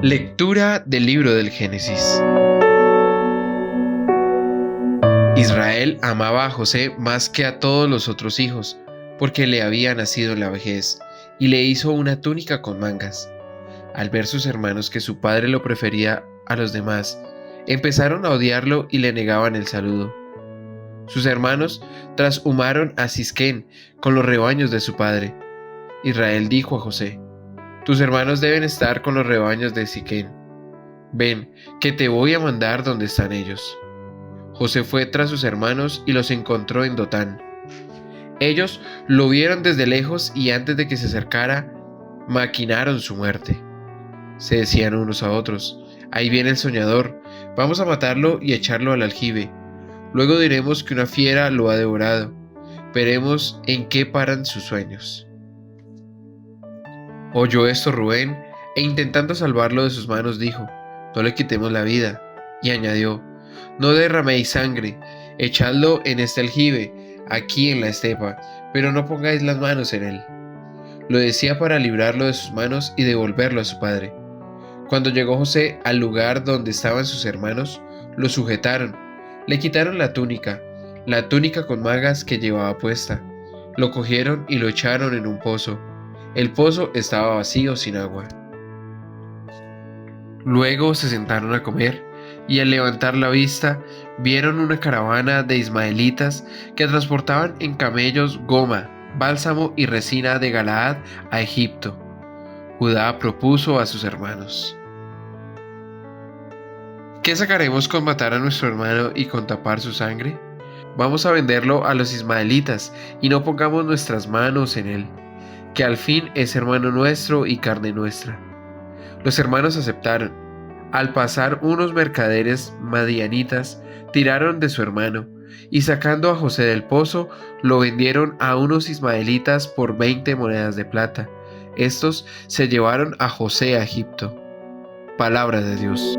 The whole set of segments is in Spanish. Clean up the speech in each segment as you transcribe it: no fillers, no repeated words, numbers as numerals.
Lectura del libro del Génesis. Israel amaba a José más que a todos los otros hijos, porque le había nacido en la vejez, y le hizo una túnica con mangas. Al ver sus hermanos que su padre lo prefería a los demás, empezaron a odiarlo y le negaban el saludo. Sus hermanos trashumaron a Sisquén con los rebaños de su padre. Israel dijo a José: tus hermanos deben estar con los rebaños de Siquén. Ven, que te voy a mandar donde están ellos. José fue tras sus hermanos y los encontró en Dotán. Ellos lo vieron desde lejos y antes de que se acercara, maquinaron su muerte. Se decían unos a otros: ahí viene el soñador, vamos a matarlo y echarlo al aljibe. Luego diremos que una fiera lo ha devorado. Veremos en qué paran sus sueños. Oyó esto Rubén, e intentando salvarlo de sus manos dijo: no le quitemos la vida. Y añadió: no derraméis sangre, echadlo en este aljibe, aquí en la estepa, pero no pongáis las manos en él. Lo decía para librarlo de sus manos y devolverlo a su padre. Cuando llegó José al lugar donde estaban sus hermanos, lo sujetaron, le quitaron la túnica con mangas que llevaba puesta, lo cogieron y lo echaron en un pozo. El pozo estaba vacío, sin agua. Luego se sentaron a comer, y al levantar la vista, vieron una caravana de ismaelitas que transportaban en camellos goma, bálsamo y resina de Galaad a Egipto. Judá propuso a sus hermanos: ¿qué sacaremos con matar a nuestro hermano y con tapar su sangre? Vamos a venderlo a los ismaelitas y no pongamos nuestras manos en él, que al fin es hermano nuestro y carne nuestra. Los hermanos aceptaron. Al pasar unos mercaderes madianitas, tiraron de su hermano, y sacando a José del pozo, lo vendieron a unos ismaelitas por 20 monedas de plata. Estos se llevaron a José a Egipto. Palabra de Dios.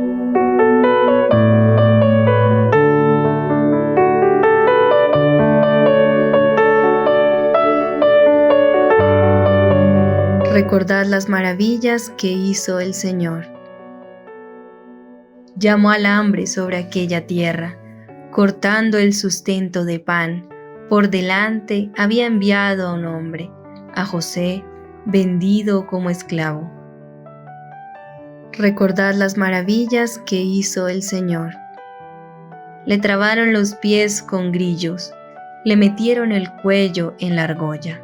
Recordad las maravillas que hizo el Señor. Llamó al hambre sobre aquella tierra, cortando el sustento de pan. Por delante había enviado a un hombre, a José, vendido como esclavo. Recordad las maravillas que hizo el Señor. Le trabaron los pies con grillos, le metieron el cuello en la argolla,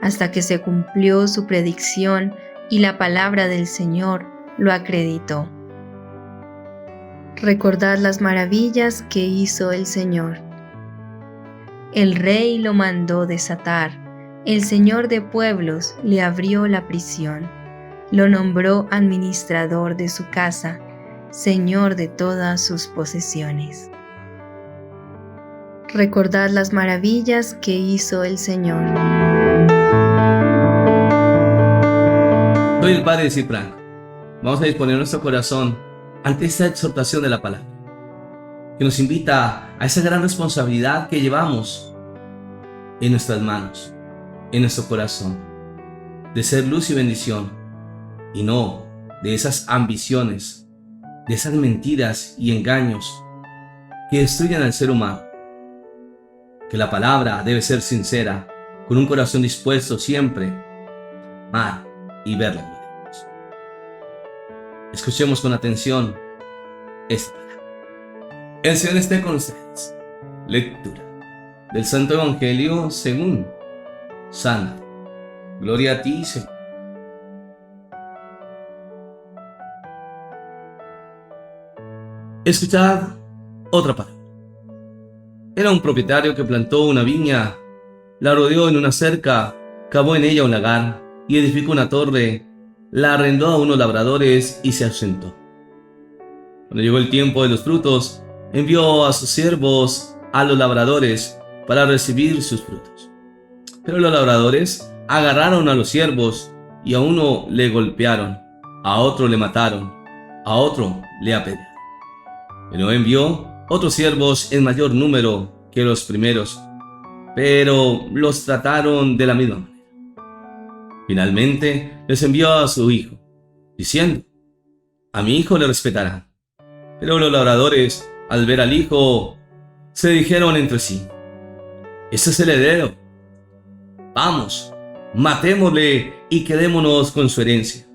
hasta que se cumplió su predicción y la palabra del Señor lo acreditó. Recordad las maravillas que hizo el Señor. El rey lo mandó desatar, el Señor de pueblos le abrió la prisión, lo nombró administrador de su casa, Señor de todas sus posesiones. Recordad las maravillas que hizo el Señor. Soy el Padre Cipran. Vamos a disponer nuestro corazón ante esta exhortación de la palabra, que nos invita a esa gran responsabilidad que llevamos en nuestras manos, en nuestro corazón, de ser luz y bendición, y no de esas ambiciones, de esas mentiras y engaños que destruyen al ser humano. Que la palabra debe ser sincera, con un corazón dispuesto siempre a amar y ver la vida de Dios. Escuchemos con atención esta palabra. El Señor esté con ustedes. Lectura del Santo Evangelio según San Mateo. Gloria a ti, Señor. Escuchad otra palabra. Era un propietario que plantó una viña, la rodeó en una cerca, cavó en ella un lagar y edificó una torre, la arrendó a unos labradores y se ausentó. Cuando llegó el tiempo de los frutos, envió a sus siervos a los labradores para recibir sus frutos. Pero los labradores agarraron a los siervos y a uno le golpearon, a otro le mataron, a otro le apedrearon. Pero envió otros siervos en mayor número que los primeros, pero los trataron de la misma manera. Finalmente les envió a su hijo, diciendo: a mi hijo le respetarán. Pero los labradores, al ver al hijo, se dijeron entre sí: ese es el heredero. Vamos, matémosle y quedémonos con su herencia.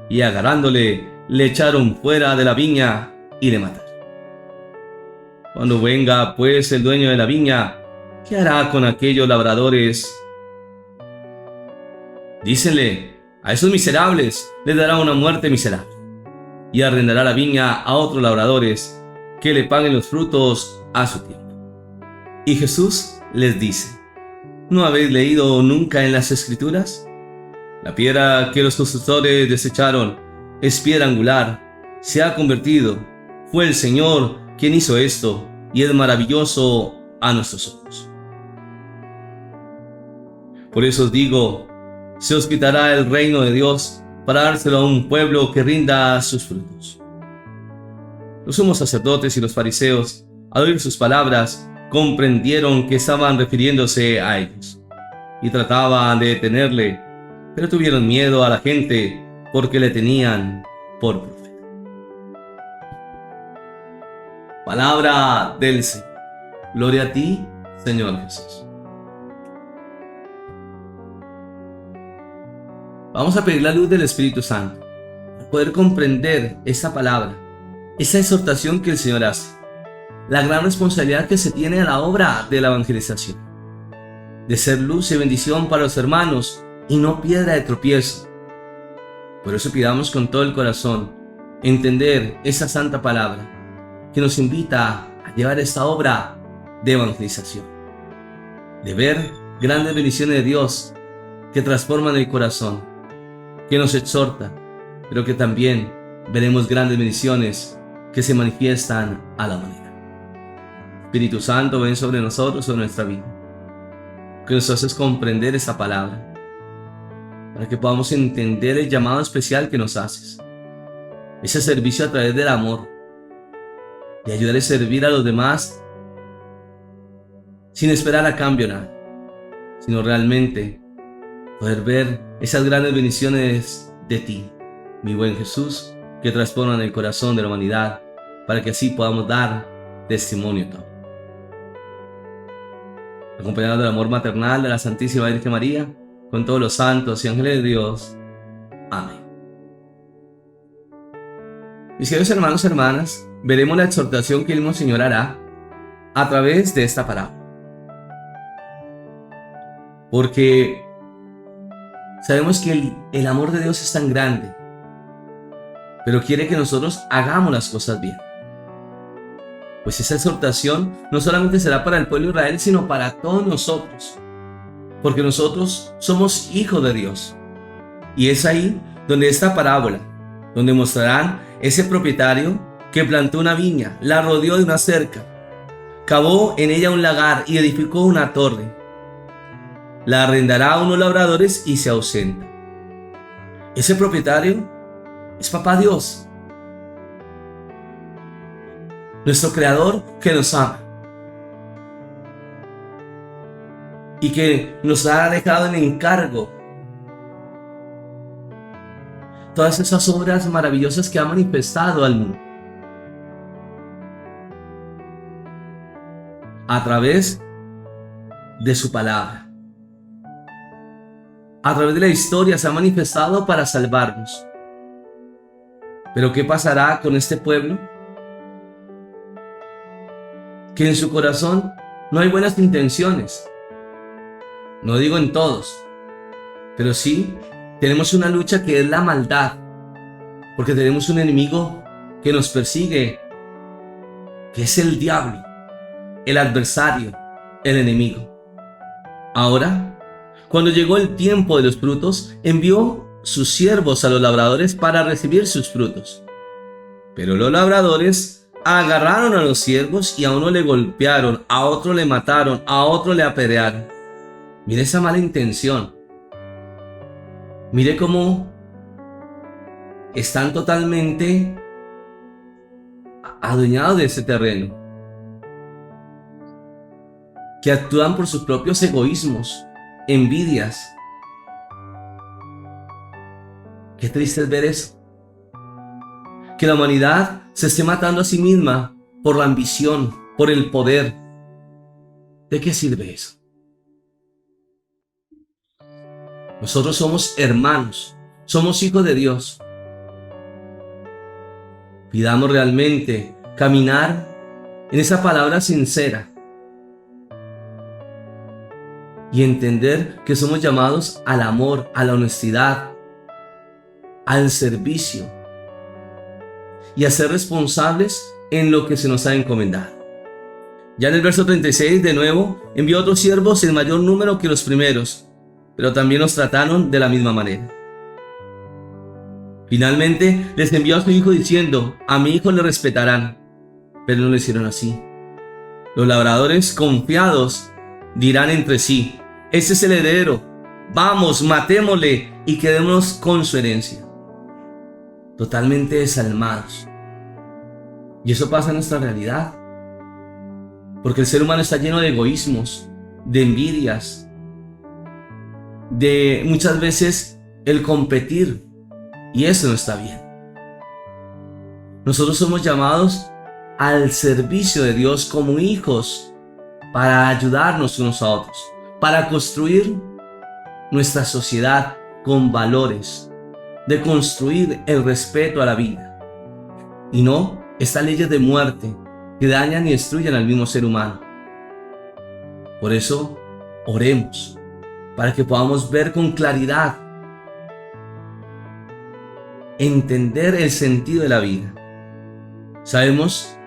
Y agarrándole, le echaron fuera de la viña y le mataron. Cuando venga pues el dueño de la viña, ¿qué hará con aquellos labradores? Dícenle: a esos miserables les dará una muerte miserable, y arrendará la viña a otros labradores que le paguen los frutos a su tiempo. Y Jesús les dice: ¿no habéis leído nunca en las Escrituras? La piedra que los constructores desecharon es piedra angular, se ha convertido. Fue el Señor quien hizo esto, y es maravilloso a nuestros ojos. Por eso os digo, se os quitará el reino de Dios para dárselo a un pueblo que rinda sus frutos. Los sumos sacerdotes y los fariseos, al oír sus palabras, comprendieron que estaban refiriéndose a ellos, y trataban de detenerle, pero tuvieron miedo a la gente porque le tenían por profeta. Palabra del Señor. Gloria a ti, Señor Jesús. Vamos a pedir la luz del Espíritu Santo para poder comprender esa palabra, esa exhortación que el Señor hace, la gran responsabilidad que se tiene a la obra de la evangelización, de ser luz y bendición para los hermanos y no piedra de tropiezo. Por eso pidamos con todo el corazón entender esa santa palabra que nos invita a llevar esta obra de evangelización, de ver grandes bendiciones de Dios que transforman el corazón, que nos exhorta, pero que también veremos grandes bendiciones que se manifiestan a la humanidad. Espíritu Santo, ven sobre nosotros, sobre nuestra vida, que nos haces comprender esa palabra, para que podamos entender el llamado especial que nos haces, ese servicio a través del amor, de ayudar a servir a los demás sin esperar a cambio nada, sino realmente poder ver esas grandes bendiciones de ti, mi buen Jesús, que transforman el corazón de la humanidad, para que así podamos dar testimonio todo. Acompañado del amor maternal de la Santísima Virgen María, con todos los santos y ángeles de Dios. Amén. Mis queridos hermanos y hermanas, veremos la exhortación que el mismo Señor hará a través de esta parábola. Porque sabemos que el amor de Dios es tan grande, pero quiere que nosotros hagamos las cosas bien. Pues esa exhortación no solamente será para el pueblo de Israel, sino para todos nosotros, porque nosotros somos hijos de Dios. Y es ahí donde esta parábola, donde mostrarán ese propietario que plantó una viña, la rodeó de una cerca, cavó en ella un lagar y edificó una torre. La arrendará a unos labradores y se ausenta. Ese propietario es Papá Dios, nuestro Creador, que nos ama y que nos ha dejado en encargo todas esas obras maravillosas que ha manifestado al mundo a través de su palabra. A través de la historia se ha manifestado para salvarnos. Pero ¿qué pasará con este pueblo? Que en su corazón no hay buenas intenciones. No digo en todos, pero sí tenemos una lucha que es la maldad, porque tenemos un enemigo que nos persigue, que es el diablo, el adversario, el enemigo. Ahora, cuando llegó el tiempo de los frutos, envió sus siervos a los labradores para recibir sus frutos. Pero los labradores agarraron a los siervos y a uno le golpearon, a otro le mataron, a otro le apedrearon. Mire esa mala intención. Mire cómo están totalmente adueñados de ese terreno, que actúan por sus propios egoísmos, envidias. Qué triste es ver eso. que la humanidad se esté matando a sí misma por la ambición, por el poder. ¿De qué sirve eso? Nosotros somos hermanos, somos hijos de Dios. Pidamos realmente caminar en esa palabra sincera y entender que somos llamados al amor, a la honestidad, al servicio y a ser responsables en lo que se nos ha encomendado. Ya en el verso 36, de nuevo, envió otros siervos en mayor número que los primeros, pero también los trataron de la misma manera. Finalmente les envió a su hijo diciendo: a mi hijo le respetarán, pero no lo hicieron así. Los labradores confiados dirán entre sí: este es el heredero, vamos, matémosle y quedémonos con su herencia. Totalmente desalmados. Y eso pasa en nuestra realidad, porque el ser humano está lleno de egoísmos, de envidias, de muchas veces el competir, y eso no está bien. Nosotros somos llamados al servicio de Dios como hijos, para ayudarnos unos a otros, para construir nuestra sociedad con valores, de construir el respeto a la vida, y no estas leyes de muerte que dañan y destruyen al mismo ser humano. Por eso, oremos, para que podamos ver con claridad, entender el sentido de la vida. Sabemos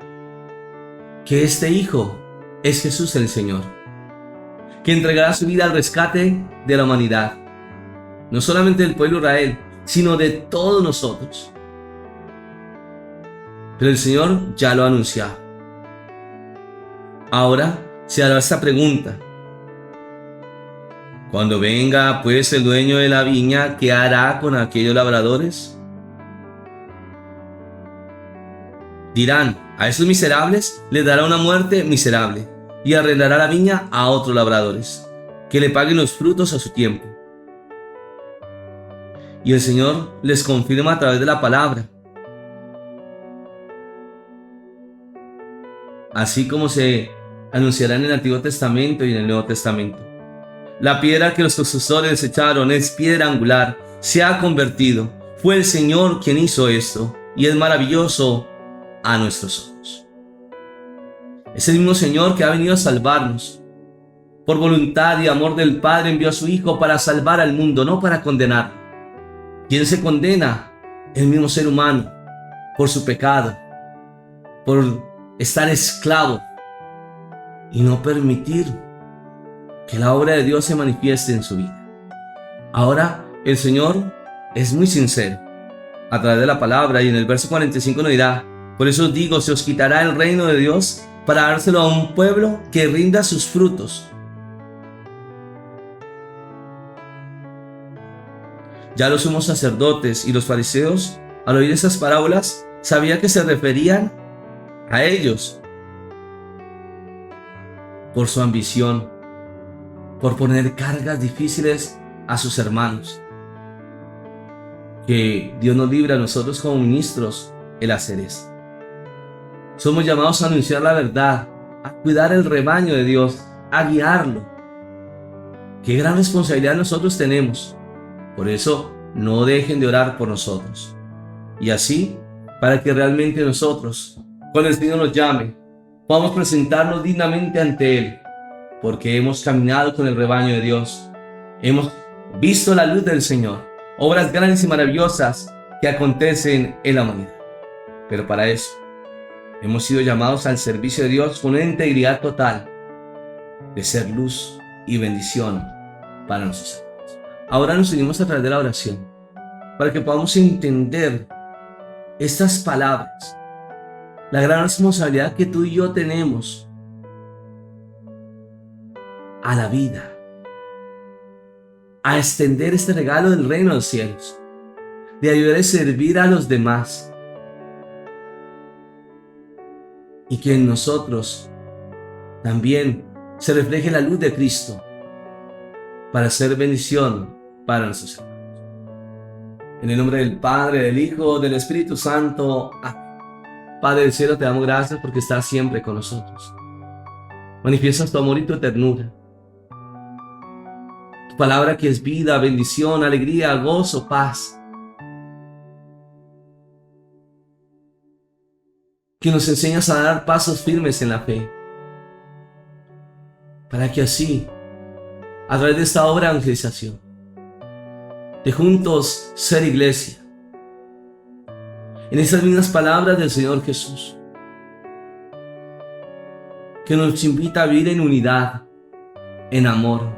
que este Hijo es Jesús el Señor, que entregará su vida al rescate de la humanidad, no solamente del pueblo de Israel, sino de todos nosotros. Pero el Señor ya lo ha anunciado. Ahora se hará esta pregunta: cuando venga pues el dueño de la viña, ¿qué hará con aquellos labradores? Dirán: a esos miserables les dará una muerte miserable y arrendará la viña a otros labradores, que le paguen los frutos a su tiempo. Y el Señor les confirma a través de la palabra, así como se anunciará en el Antiguo Testamento y en el Nuevo Testamento. La piedra que los constructores desecharon es piedra angular, se ha convertido. Fue el Señor quien hizo esto, y es maravilloso a nuestros ojos. Es el mismo Señor que ha venido a salvarnos. Por voluntad y amor del Padre envió a su Hijo para salvar al mundo, no para condenar. ¿Quién se condena? El mismo ser humano, por su pecado, por estar esclavo y no permitir que la obra de Dios se manifieste en su vida. Ahora el Señor es muy sincero a través de la palabra, y en el verso 45 nos dirá: por eso os digo, se os quitará el reino de Dios para dárselo a un pueblo que rinda sus frutos. Ya los sumos sacerdotes y los fariseos, al oír esas parábolas, sabían que se referían a ellos por su ambición, por poner cargas difíciles a sus hermanos. Que Dios nos libre a nosotros como ministros el hacer esto. Somos llamados a anunciar la verdad, a cuidar el rebaño de Dios, a guiarlo. Qué gran responsabilidad nosotros tenemos. Por eso, no dejen de orar por nosotros. Y así, para que realmente nosotros, cuando el Señor nos llame, podamos presentarnos dignamente ante Él, porque hemos caminado con el rebaño de Dios. Hemos visto la luz del Señor, obras grandes y maravillosas que acontecen en la humanidad. Pero para eso, hemos sido llamados al servicio de Dios con una integridad total, de ser luz y bendición para nuestros hermanos. Ahora nos unimos a través de la oración, para que podamos entender estas palabras, la gran responsabilidad que tú y yo tenemos a la vida, a extender este regalo del reino de los cielos, de ayudar a servir a los demás, y que en nosotros también se refleje la luz de Cristo para ser bendición para nuestros hermanos. En el nombre del Padre, del Hijo, del Espíritu Santo. Amén. Padre del cielo, te damos gracias porque estás siempre con nosotros. Manifiestas tu amor y tu ternura. Tu palabra que es vida, bendición, alegría, gozo, paz. Que nos enseñas a dar pasos firmes en la fe. Para que así, a través de esta obra de evangelización, de juntos ser iglesia, en esas mismas palabras del Señor Jesús, que nos invita a vivir en unidad, en amor,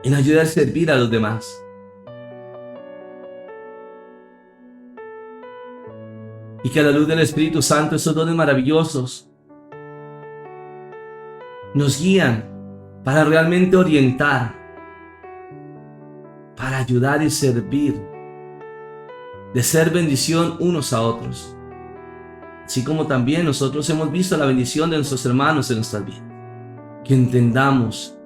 en ayudar a servir a los demás. Y que a la luz del Espíritu Santo esos dones maravillosos nos guían para realmente orientar, para ayudar y servir, de ser bendición unos a otros. Así como también nosotros hemos visto la bendición de nuestros hermanos en nuestras vidas. Que entendamos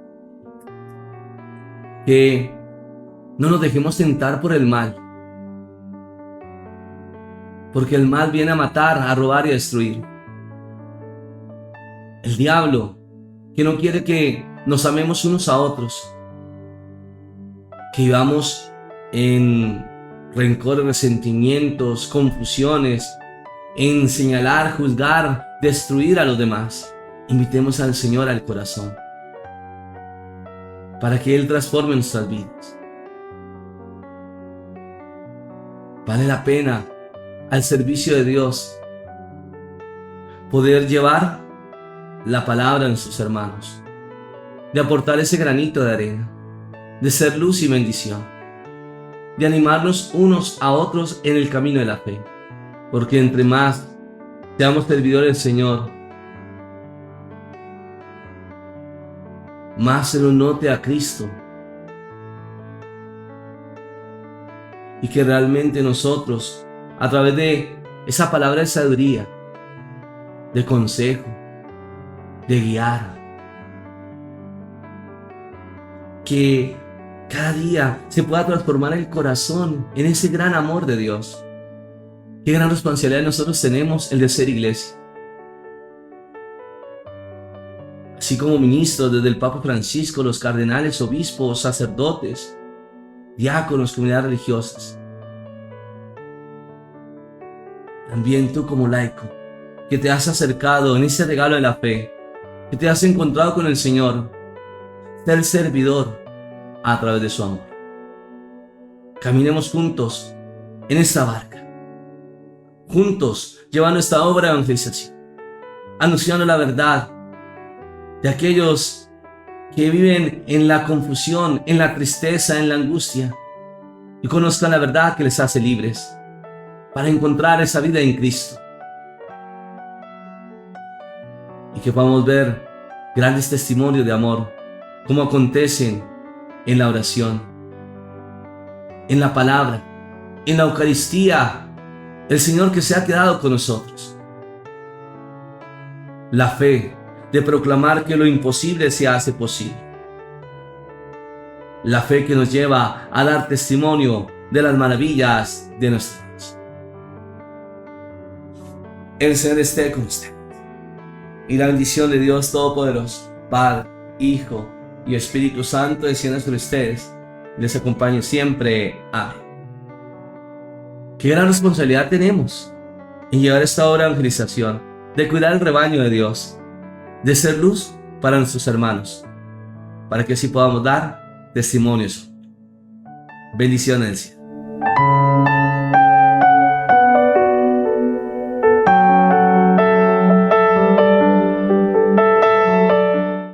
que no nos dejemos tentar por el mal, porque el mal viene a matar, a robar y a destruir. El diablo, que no quiere que nos amemos unos a otros, que vivamos en rencor, resentimientos, confusiones, en señalar, juzgar, destruir a los demás. Invitemos al Señor al corazón para que Él transforme nuestras vidas. Vale la pena, al servicio de Dios, poder llevar la palabra a nuestros hermanos, de aportar ese granito de arena, de ser luz y bendición, de animarnos unos a otros en el camino de la fe, porque entre más seamos servidores del Señor, más se nos note a Cristo, y que realmente nosotros, a través de esa palabra de sabiduría, de consejo, de guiar, que cada día se pueda transformar el corazón en ese gran amor de Dios. Qué gran responsabilidad nosotros tenemos el de ser iglesia. Así como ministros, desde el Papa Francisco, los cardenales, obispos, sacerdotes, diáconos, comunidades religiosas. También tú como laico, que te has acercado en ese regalo de la fe, que te has encontrado con el Señor, ser servidor a través de su amor. Caminemos juntos en esta barca, juntos llevando esta obra de evangelización, anunciando la verdad de aquellos que viven en la confusión, en la tristeza, en la angustia, y conozcan la verdad que les hace libres para encontrar esa vida en Cristo. Y que podamos ver grandes testimonios de amor, como acontecen en la oración, en la palabra, en la Eucaristía, el Señor que se ha quedado con nosotros. La fe de proclamar que lo imposible se hace posible. La fe que nos lleva a dar testimonio de las maravillas de nuestra Dios. El Señor esté con usted. Y la bendición de Dios Todopoderoso, Padre, Hijo y Espíritu Santo descienda sobre ustedes y les acompañe siempre. Amén. Qué gran responsabilidad tenemos en llevar esta obra de evangelización, de cuidar el rebaño de Dios, de ser luz para nuestros hermanos, para que así podamos dar testimonios. Bendiciones del cielo.